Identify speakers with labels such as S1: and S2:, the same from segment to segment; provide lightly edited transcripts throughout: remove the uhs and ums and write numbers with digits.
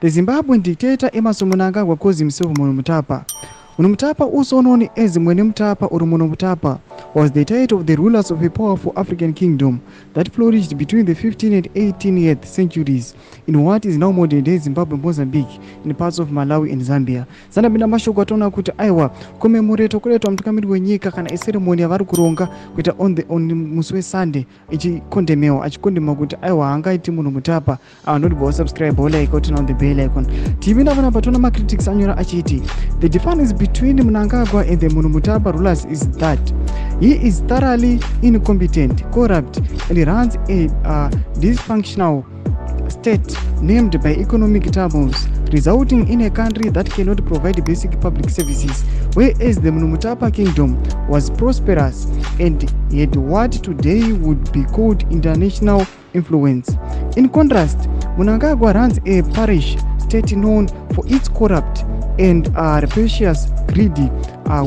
S1: The Zimbabwean dictator Emerson Mnangagwa calls himself Mutapa. Mutapa, also known as Mutapa or Mutapa, was the title of the rulers of a powerful African kingdom that flourished between the 15th and 18th centuries in what is now modern-day Zimbabwe, Mozambique, in parts of Malawi and Zambia. Zanabina mashoko atona kuti aiwa commemorate kuletwa mtungamiri wenyika kana ceremony yavari kuronga kuita on musi weSunday ichikondemewa achikondema kuti aiwa hangaiti munhu Mutapa anodibva subscribe like or turn on the bell icon. TV ndavana patona macritics anyora achiti the difference between Mnangagwa and the Mutapa rulers is that he is thoroughly incompetent, corrupt, and runs a dysfunctional state named by economic terms, resulting in a country that cannot provide basic public services, whereas the Mutapa kingdom was prosperous and had what today would be called international influence. In contrast, Mnangagwa runs a parish state known for its corrupt and rapacious greedy,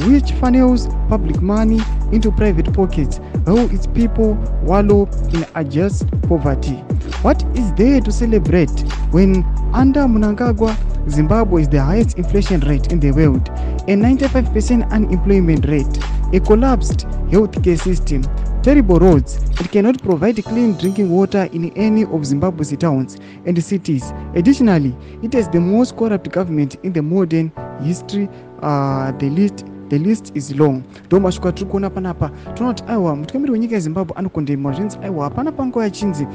S1: which funnels public money into private pockets, while its people wallow in unjust poverty. What is there to celebrate when under Mnangagwa, Zimbabwe is the highest inflation rate in the world, a 95% unemployment rate, a collapsed healthcare system, terrible roads, it cannot provide clean drinking water in any of Zimbabwe's towns and cities. Additionally, it has the most corrupt government in the modern history. The list is long. Doma shuka tukona panapa. Tunot aiwa mtukamiri wenyika Zimbabwe anokondema zvinzi aiwa hapana pango yachinzi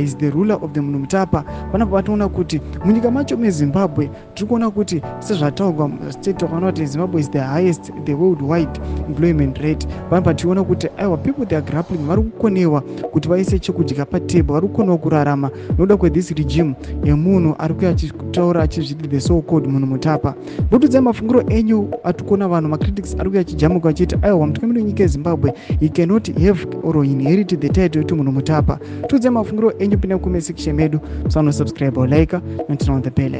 S1: is the ruler of the Mutapa. Panapa patona kuti munyika macho meZimbabwe tukona kuti sezvataurwa state of not Zimbabwe is the highest the worldwide employment rate. Panapa tiona kuti aiwa people they are grappling vari kukonewa kuti vaise chekudya patable, vari kukonewa kurarama nokuda kwethis regime yemunhu ari kuuya achitaura achizviti the so called Mutapa. Ndotudza mafungiro enyu atukona vanhu macritics ari kuuya achijamuka achiti aiwa mutungamiri wenyika yeZimbabwe he cannot have or inherit the title to Mutapa. Tudze mafungiro enyu pinda kucomment section medu, musano subscribe or like and turn on the bell.